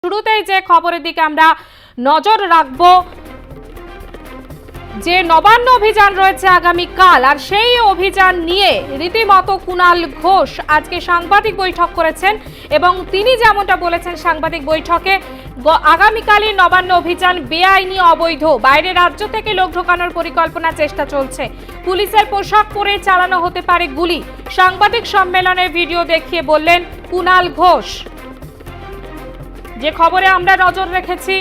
শুরুতেই যে খবরের দিকে আমরা নজর রাখবো, যে নবান্ন অভিযান রয়েছে আগামীকাল, আর সেই অভিযান নিয়ে রীতিমতো কুণাল ঘোষ আজকে সাংবাদিক বৈঠক করেছেন এবং তিনি যেমনটা বলেছেন সাংবাদিক বৈঠকে, আগামীকালের নবান্ন অভিযান বেআইনি অবৈধ, বাইরের রাজ্য থেকে লোক ঢোকানোর পরিকল্পনা চেষ্টা চলছে, পুলিশের পোশাক পরে চালানো হতে পারে গুলি। সাংবাদিক সম্মেলনের ভিডিও দেখিয়ে বললেন কুণাল ঘোষ। যে খবরে আমরা নজর রেখেছি,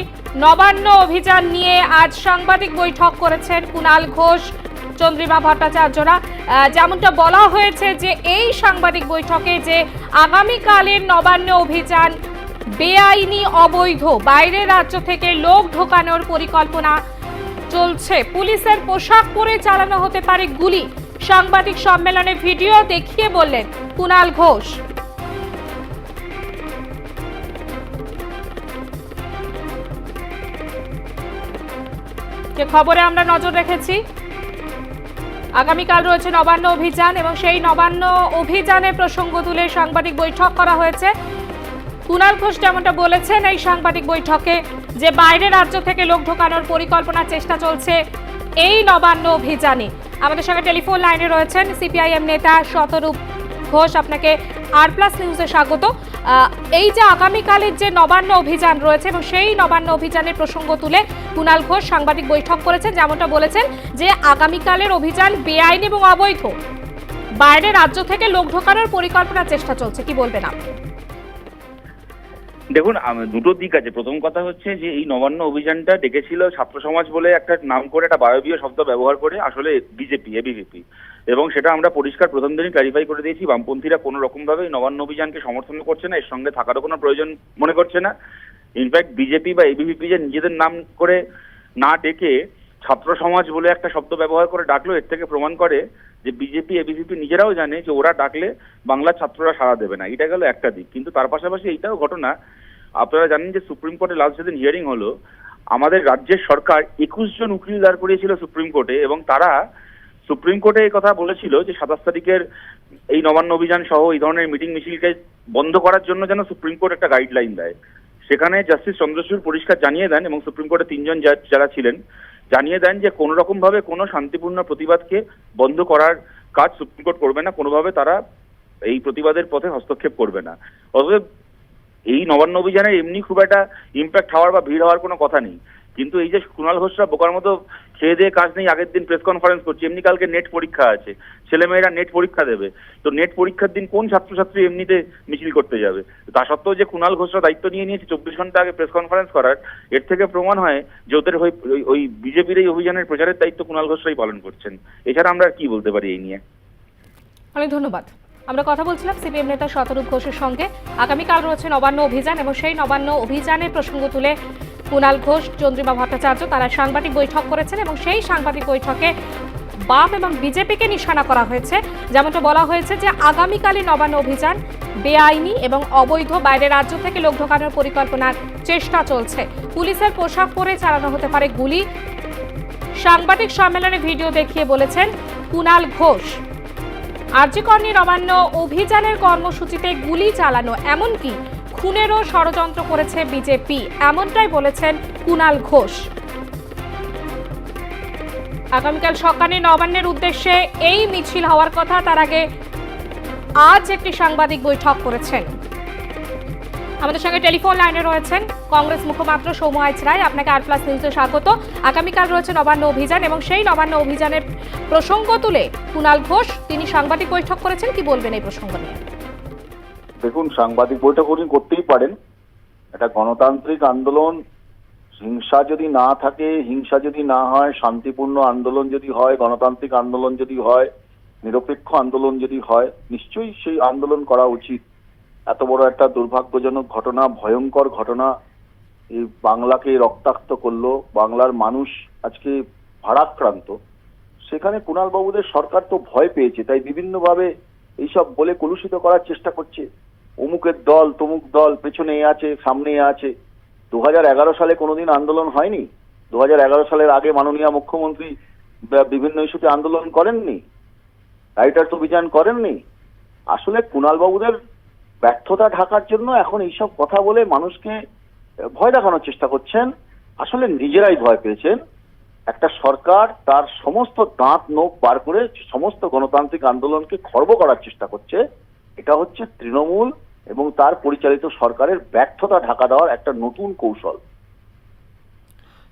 নবান্ন অভিযান নিয়ে আজ সাংবাদিক বৈঠক করেছেন কুণাল ঘোষ, চন্দ্রিমা ভট্টাচার্যরা। যেমনটা বলা হয়েছে যে এই সাংবাদিক বৈঠকে যে আগামীকালের নবান্ন অভিযান বেআইনি অবৈধ, বাইরের রাজ্য থেকে লোক ঢোকানোর পরিকল্পনা চলছে, পুলিশের পোশাক পরে চালানো হতে পারে গুলি। সাংবাদিক সম্মেলনে ভিডিও দেখিয়ে বললেন কুণাল ঘোষ। যে খবরে আমরা নজর রেখেছি, আগামীকাল রয়েছে নবান্ন অভিযান এবং সেই নবান্ন অভিযানের প্রসঙ্গ তুলে সাংবাদিক বৈঠক করা হয়েছে। কুণাল ঘোষ যেমনটা বলেছেন এই সাংবাদিক বৈঠকে যে বাইরের রাজ্য থেকে লোক ঢোকানোর পরিকল্পনার চেষ্টা চলছে এই নবান্ন অভিযানে। আমাদের সঙ্গে টেলিফোন লাইনে রয়েছেন সিপিআইএম নেতা শতরূপ ঘোষ। আপনাকে আর+ নিউজে স্বাগত। এই যে আগামীকালের যে নবান্ন অভিযান রয়েছে এবং সেই নবান্ন অভিযানের প্রসঙ্গ তুলে কুণাল ঘোষ সাংবাদিক বৈঠক করেছেন, যেমনটা বলেছেন যে আগামীকালের অভিযান বেআইনি এবং অবৈধ, বাইরের রাজ্য থেকে লোক ঢোকানোর পরিকল্পনার চেষ্টা চলছে, কি বলবেন আপনি? দেখুন, দুটো দিক আছে। প্রথম কথা হচ্ছে যে এই নবান্ন অভিযানটা ডেকেছিল ছাত্র সমাজ বলে একটা নাম করে, একটা বায়বীয় শব্দ ব্যবহার করে, আসলে বিজেপি, এবিভিপি, এবং সেটা আমরা পরিষ্কার প্রথম দিনই ক্লারিফাই করে দিয়েছি। বামপন্থীরা কোনো রকম ভাবে এই নবান্ন অভিযানকে সমর্থন করছে না, এর সঙ্গে থাকারও কোনো প্রয়োজন মনে করছে না। ইনফ্যাক্ট বিজেপি বা এবিভিপি যে নিজেদের নাম করে না ডেকে ছাত্র সমাজ বলে একটা শব্দ ব্যবহার করে ডাকলো, এর থেকে প্রমাণ করে যে বিজেপি এবিভিপি নিজেরাও জানে যে ওরা ডাকলে বাংলার ছাত্ররা সাড়া দেবে না। এটা গেল একটা দিক। কিন্তু তার পাশাপাশি এইটাও ঘটনা, আপনারা জানেন যে সুপ্রিম কোর্টে লাস্ট যেদিন হিয়ারিং হলো, আমাদের রাজ্যের সরকার 21 জন উকিল দাঁড় করিয়েছিল সুপ্রিম কোর্টে, এবং তারা সুপ্রিম কোর্টে এই কথা বলেছিল যে 27 তারিখের এই নবান্ন অভিযান সহ এই ধরনের মিটিং মিছিলকে বন্ধ করার জন্য যেন সুপ্রিম কোর্ট একটা গাইডলাইন দেয়। সেখানে জাস্টিস চন্দ্রচূড় পরিষ্কার জানিয়ে দেন, এবং সুপ্রিম কোর্টে 3 জন জাজ যারা ছিলেন জানিয়ে দেন যে কোনো রকম ভাবে কোনো শান্তিপূর্ণ প্রতিবাদকে বন্ধ করার কাজ সুপ্রিম কোর্ট করবে না, কোনোভাবে তারা এই প্রতিবাদের পথে হস্তক্ষেপ করবে না। অতএব এই নবান্ন অভিযানের এমনি খুব একটা ইম্প্যাক্ট হওয়ার বা ভিড় হওয়ার কোনো কথা নেই। কিন্তু এই যে কুণাল ঘোষরা বোকার মতো খেয়ে দিয়ে কাজ নেই, আগের দিন প্রেস কনফারেন্স করছে, এমনি কালকে নেট পরীক্ষা আছে, ছেলেমেয়েরা নেট পরীক্ষা দেবে, তো নেট পরীক্ষার দিন কোন ছাত্রছাত্রী এমনিতে মিছিল করতে যাবে? তা সত্ত্বেও যে কুণাল ঘোষরা দায়িত্ব নিয়ে নিয়েছে 24 ঘন্টা আগে প্রেস কনফারেন্স করার, এর থেকে প্রমাণ হয় যে ওদের ওই বিজেপির এই অভিযানের প্রচারের দায়িত্ব কুণাল ঘোষরাই পালন করছেন। এছাড়া আমরা আর কি বলতে পারি এই নিয়ে? অনেক ধন্যবাদ। আমরা কথা বলছিলাম সিপিএম নেতা শতরূপ ঘোষের সঙ্গে। আগামীকাল রয়েছে নবান্ন অভিযান এবং সেই নবান্ন অভিযানের প্রসঙ্গ তুলে কুণাল ঘোষ, চন্দ্রিমা ভট্টাচার্য তারা সাংবাদিক বৈঠক করেছেন এবং সেই সাংবাদিক বৈঠকে বাম এবং বিজেপিকে নিশানা করা হয়েছে। যেমনটা বলা হয়েছে যে আগামীকালের নবান্ন অভিযান বেআইনি এবং অবৈধ, বাইরের রাজ্য থেকে লোক ঢোকানোর পরিকল্পনার চেষ্টা চলছে, পুলিশের পোশাক পরে চালানো হতে পারে গুলি। সাংবাদিক সম্মেলনে ভিডিও দেখিয়ে বলেছেন কুণাল ঘোষ, আরজি কর্ণী নবান্ন অভিযানের কর্মসূচিতে গুলি চালানো, এমনকি খুনেরও ষড়যন্ত্র করেছে বিজেপি, এমনটাই বলেছেন কুণাল ঘোষ। আগামীকাল সকালে নবান্নের উদ্দেশ্যে এই মিছিল হওয়ার কথা, তার আগে আজ একটি সাংবাদিক বৈঠক করেছেন। আমাদের সঙ্গে টেলিফোন লাইনে রয়েছেন কংগ্রেস মুখপাত্র সৌম্য রায়। আপনাকে আর+ নিউজে স্বাগত। আগামীকাল রয়েছে নবান্ন অভিযান এবং সেই নবান্ন অভিযানের প্রসঙ্গ তুলে কুণাল ঘোষ তিনি সাংবাদিক বৈঠক করেছেন, কি বলবেন এই প্রসঙ্গ নিয়ে? দেখুন, সাংবাদিক বৈঠক উনি করতেই পারেন। একটা গণতান্ত্রিক আন্দোলন, হিংসা যদি না থাকে, হিংসা যদি না হয়, শান্তিপূর্ণ আন্দোলন যদি হয়, গণতান্ত্রিক আন্দোলন যদি হয়, নিরপেক্ষ আন্দোলন যদি হয়, নিশ্চয়ই সেই আন্দোলন করা উচিত। এত বড় একটা দুর্ভাগ্যজনক ঘটনা, ভয়ঙ্কর ঘটনা এই বাংলাকে রক্তাক্ত করলো, বাংলার মানুষ আজকে ভারাক্রান্ত। সেখানে কুণাল বাবুদের সরকার তো ভয় পেয়েছে, তাই বিভিন্নভাবে এইসব বলে কলুষিত করার চেষ্টা করছে। অমুকের দল, তমুক দল পেছনে আছে, সামনে আছে। 2011 সালে কোনোদিন আন্দোলন হয়নি? 2011 সালের আগে মাননীয় মুখ্যমন্ত্রী বিভিন্ন ইস্যুতে আন্দোলন করেননি? রাইটার্স অভিযান করেননি? আসলে কুণাল বাবুদের ব্যর্থতা ঢাকার জন্য এখন এইসব কথা বলে মানুষকে ভয় দেখানোর চেষ্টা করছেন, আসলে নিজেরাই ভয় পেয়েছেন। একটা সরকার তার সমস্ত দাঁত নোখ বার করে সমস্ত গণতান্ত্রিক আন্দোলনকে খর্ব করার চেষ্টা করছে। এটা হচ্ছে তৃণমূল এবং তার পরিচালিত সরকারের ব্যর্থতা ঢাকা দেওয়ার একটা নতুন কৌশল।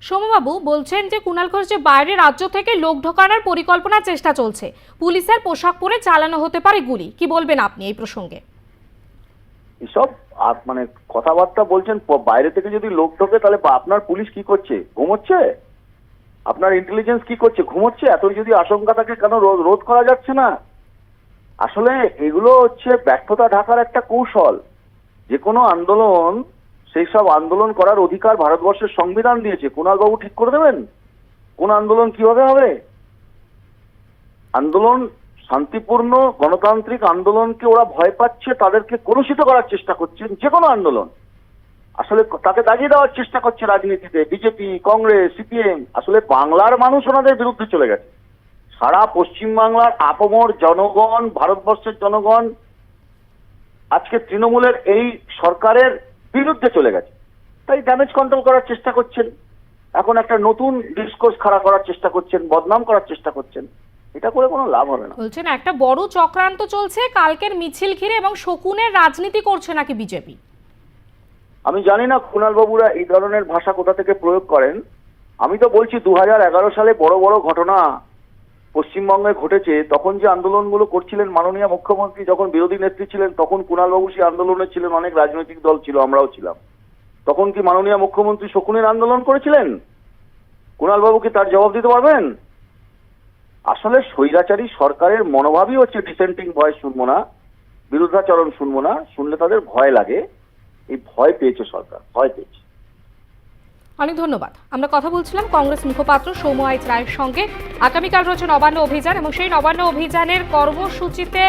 সৌম্যবাবু বলছেন যে কুণাল ঘোষ যে বাইরে রাজ্য থেকে লোক ঢোকানোর পরিকল্পনার চেষ্টা চলছে, পুলিশের পোশাক পরে চালানো হতে পারে গুলি। কি বলবেন আপনি এই প্রসঙ্গে? এসব মানে কথাবার্তা বলছেন, বাইরে থেকে যদি লোক ঢোকে তাহলে আপনার পুলিশ কি করছে? ঘুমোচ্ছে? আপনার ইন্টেলিজেন্স কি করছে? ঘুমোচ্ছে? এত যদি আশঙ্কা থাকে কেন রোধ করা যাচ্ছে না? আসলে এগুলো হচ্ছে ব্যর্থতা ঢাকার একটা কৌশল। যে কোনো আন্দোলন, সেই সব আন্দোলন করার অধিকার ভারতবর্ষের সংবিধান দিয়েছে। কুণাল বাবু ঠিক করে দেবেন কোন আন্দোলন কিভাবে হবে? আন্দোলন শান্তিপূর্ণ গণতান্ত্রিক আন্দোলনকে ওরা ভয় পাচ্ছে, তাদেরকে কলুষিত করার চেষ্টা করছেন। যে কোনো আন্দোলন আসলে তাকে দাগিয়ে দেওয়ার চেষ্টা করছে রাজনীতিতে বিজেপি, কংগ্রেস, সিপিএম। আসলে বাংলার মানুষ ওনাদের বিরুদ্ধে চলে গেছে। সারা পশ্চিমবাংলার আপামর জনগণ, ভারতবর্ষের জনগণ আজকে তৃণমূলের এই সরকারের বিরুদ্ধে চলে গেছে। তাই ড্যামেজ কন্ট্রোল করার চেষ্টা করছেন, এখন একটা নতুন ডিসকোর্স খাড়া করার চেষ্টা করছেন, বদনাম করার চেষ্টা করছেন। এটা করে কোনো লাভ হবে না। বলছেন একটা বড় চক্রান্ত চলছে কালকের মিছিল ঘিরে এবং শকুনের রাজনীতি করছে নাকি বিজেপি। আমি জানি না কুণাল বাবুরা এই ধরনের ভাষা কোথা থেকে প্রয়োগ করেন। আমি তো বলছি 2011 সালে বড় বড় ঘটনা পশ্চিমবঙ্গে ঘটেছে, তখন যে আন্দোলনগুলো করছিলেন মাননীয় মুখ্যমন্ত্রী যখন বিরোধী নেত্রী ছিলেন, তখন কুণাল বাবু সেই আন্দোলনে ছিলেন, অনেক রাজনৈতিক দল ছিল, আমরাও ছিলাম। তখন কি মাননীয় মুখ্যমন্ত্রী শকুনের আন্দোলন করেছিলেন? কুণাল বাবু কি তার জবাব দিতে পারবেন? আসলে স্বৈরাচারী সরকারের মনোভাবই হচ্ছে ডিসেন্টিং ভয়েস শুনবো না, বিরুদ্ধাচরণ শুনবো না। শুনলে তাদের ভয় লাগে। এই ভয় পেয়েছে সরকার, ভয় পেয়েছে। অনেক ধন্যবাদ। আমরা কথা বলছিলাম কংগ্রেস মুখপাত্র সৌম্য আইচ রায়ের সঙ্গে। আগামীকাল রয়েছে নবান্ন অভিযান এবং সেই নবান্ন অভিযানের কর্মসূচিতে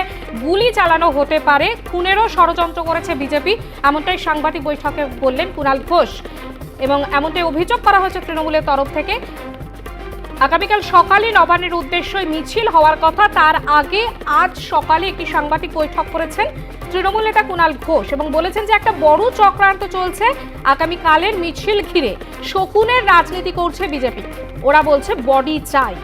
গুলি চালানো হতে পারে, খুনেরও ষড়যন্ত্র করেছে বিজেপি, এমনটাই সাংবাদিক বৈঠকে বললেন কুণাল ঘোষ এবং এমনটাই অভিযোগ করা হয়েছে তৃণমূলের তরফ থেকে। আগামীকাল সকালে নবান্নের উদ্দেশ্যে মিছিল হওয়ার কথা, তার আগে আজ সকালে একটি সাংবাদিক বৈঠক করেছেন তৃণমূল নেতা কুণাল ঘোষ এবং বলেছেন যে একটা বড় চক্রান্ত চলছে আগামীকালের মিছিল ঘিরে। শকুনের রাজনীতি করছে বিজেপি, ওরা বলছে বডি চাই।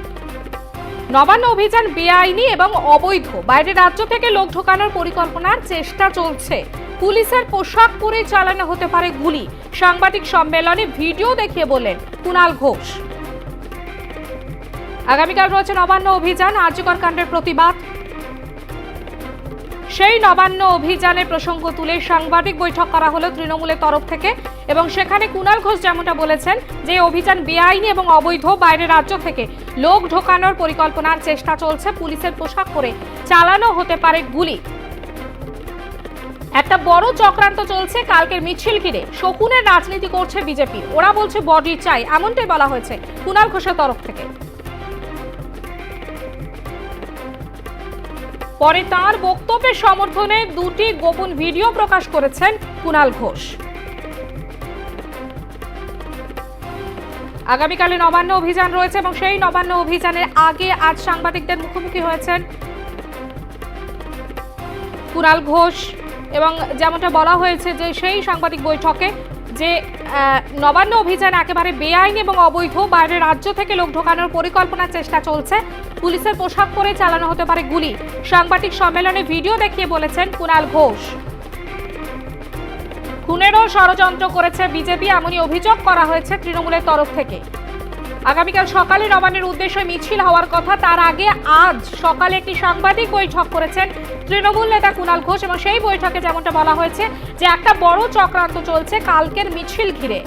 নবান্ন অভিযান বেআইনি এবং অবৈধ, বাইরের রাজ্য থেকে লোক ঢোকানোর পরিকল্পনার চেষ্টা চলছে, পুলিশের পোশাক পরে চালানো হতে পারে গুলি। সাংবাদিক সম্মেলনে ভিডিও দেখিয়ে বললেন কুণাল ঘোষ। আগামীকাল রয়েছে নবান্ন অভিযান, আর্যকর কাণ্ডের প্রতিবাদ। সেই নবান্ন অভিযানের প্রসঙ্গ তুলে সাংবাদিক বৈঠক করা হলো তৃণমূলের তরফ থেকে এবং সেখানে কুণাল ঘোষ যেমনটা বলেছেন যে অভিযান বেআইনি এবং অবৈধ, বাইরের রাজ্য থেকে লোক ঢোকানোর পরিকল্পনার চেষ্টা চলছে, পুলিশের পোশাক পরে চালানো হতে পারে গুলি। একটা বড় চক্রান্ত চলছে কালকের মিছিল ঘিরে, শকুনের রাজনীতি করছে বিজেপি, ওরা বলছে বডি চাই, এমনটাই বলা হয়েছে কুণাল ঘোষের তরফ থেকে। পরে তার বক্তব্যের সমর্থনে দুটি গোপন ভিডিও প্রকাশ করেছেন কুণাল ঘোষ। আগামীকালে নবান্ন অভিযান রয়েছে এবং সেই নবান্ন অভিযানের আগে আজ সাংবাদিকদের মুখোমুখি হয়েছেন কুণাল ঘোষ এবং যেমনটা বলা হয়েছে যে সেই সাংবাদিক বৈঠকে যে নবান্ন অভিযান একেবারে বেআইনি এবং অবৈধ, বাইরের রাজ্য থেকে লোক ঢোকানোর পরিকল্পনার চেষ্টা চলছে, পুলিশের পোশাক পরে চালানো হতে পারে গুলি। সাংবাদিক সম্মেলনে ভিডিও দেখিয়ে বলেছেন কুণাল ঘোষ খুনেরও ষড়যন্ত্র করেছে বিজেপি, এমনই অভিযোগ করা হয়েছে তৃণমূলের তরফ থেকে। আগামীকাল সকালে নবান্নের উদ্দেশ্যে মিছিল হওয়ার কথা, তার আগে আজ সকালে একটি সাংবাদিক বৈঠক করেছেন তৃণমূল নেতা কুণাল ঘোষ এবং সেই বৈঠকে যেমনটা বলা হয়েছে যে একটা বড় চক্রান্ত চলছে কালকের মিছিল ঘিরে,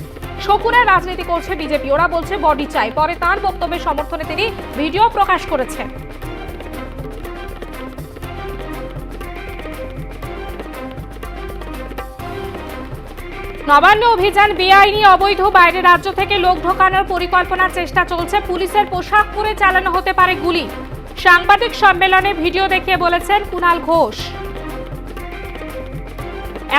শকুনের রাজনীতি করছে বিজেপি, ওরা বলছে বডি চাই। পরে তার বক্তব্যের সমর্থনে তিনি ভিডিও প্রকাশ করেছেন। নবান্ন অভিযান বেআইনি অবৈধ, বাইরের রাজ্য থেকে লোক ঢোকানোর পরিকল্পনার চেষ্টা চলছে, পুলিশের পোশাক পরে চালানো হতে পারে গুলি। সাংবাদিক সম্মেলনে ভিডিও দেখিয়ে বলেছেন কুণাল ঘোষ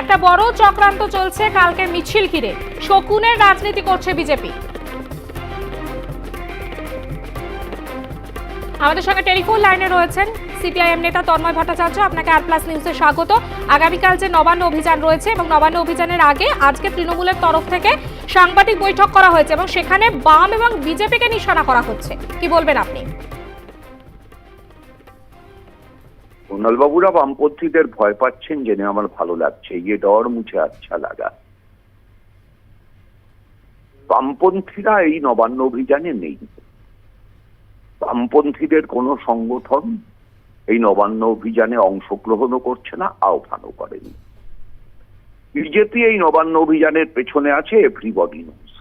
একটা বড় চক্রান্ত চলছে কালকের মিছিল ঘিরে, শকুনের রাজনীতি করছে বিজেপি। আমাদের সঙ্গে টেলিফোন লাইনে রয়েছেন সিপিআইএম নেতা তন্ময় ভট্টাচার্য। আপনাকে আর প্লাস নিউজে স্বাগত। আগামীকাল যে নবান্ন অভিযান রয়েছে এবং নবান্ন অভিযানের আগে আজকে তৃণমূলের তরফ থেকে সাংবাদিক বৈঠক করা হয়েছে এবং সেখানে বাম এবং বিজেপিকে নিশানা করা হচ্ছে, কি বলবেন আপনি? কুণালবাবুরা বামপন্থীদের ভয় পাচ্ছেন জেনে আমার ভালো লাগছে। ইয়ে ডর মুছে আচ্ছা লাগা। বামপন্থীরা এই নবান্ন অভিযানে নেই। বামপন্থীদের কোনো সংগঠন এই নবান্ন অভিযানে অংশগ্রহণও করছে না, আহ্বানও করেনি। বিজেপি এই নবান্ন অভিযানের পেছনে আছে এভরিবডি নোস।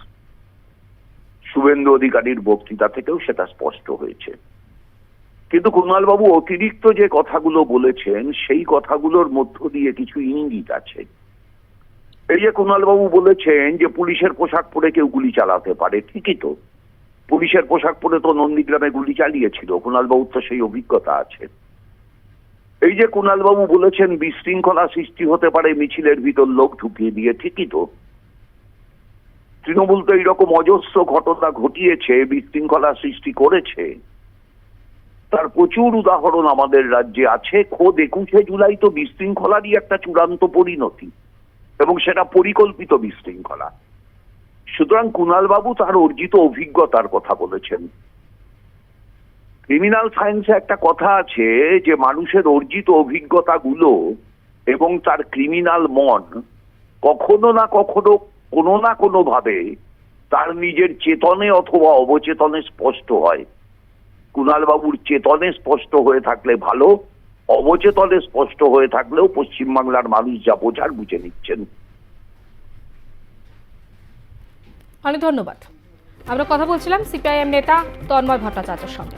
শুভেন্দু অধিকারীর বক্তৃতা থেকেও সেটা স্পষ্ট হয়েছে। কিন্তু কুণালবাবু অতিরিক্ত যে কথাগুলো বলেছেন সেই কথাগুলোর মধ্য দিয়ে কিছু ইঙ্গিত আছে। এই যে কুণালবাবু বলেছেন যে পুলিশের পোশাক পরে কেউ গুলি চালাতে পারে, ঠিকই তো। পুলিশের পোশাক পরে তো নন্দীগ্রামে গুলি চালিয়েছিল, কুণালবাবুর তো সেই অভিজ্ঞতা আছে। এই যে কুণালবাবু বলেছেন বিশৃঙ্খলা সৃষ্টি হতে পারে মিছিলের ভিতর লোক ঢুকিয়ে দিয়ে, ঠিকই তো। তৃণমূল তো এইরকম অজস্র ঘটনা ঘটিয়েছে, বিশৃঙ্খলা সৃষ্টি করেছে, তার প্রচুর উদাহরণ আমাদের রাজ্যে আছে। খোদ 21শে জুলাই তো বিশৃঙ্খলারই একটা চূড়ান্ত পরিণতি, এবং সেটা পরিকল্পিত বিশৃঙ্খলা। সুতরাং কুণালবাবু তার অর্জিত অভিজ্ঞতার কথা বলেছেন। ক্রিমিনাল সায়েন্সে একটা কথা আছে যে মানুষের অর্জিত অভিজ্ঞতাগুলো এবং তার ক্রিমিনাল মন কখনো না কখনো কোনো না কোনো ভাবে তার নিজের চেতনে অথবা অবচেতনে স্পষ্ট হয়। কুণালবাবুর চেতনে স্পষ্ট হয়ে থাকলে ভালো, অবচেতনে স্পষ্ট হয়ে থাকলেও পশ্চিমবাংলার মানুষ যা বোঝার বুঝে নিচ্ছেন। অনেক ধন্যবাদ। আমরা কথা বলছিলাম সিপিআইএম নেতা তন্ময় ভট্টাচার্যের সঙ্গে।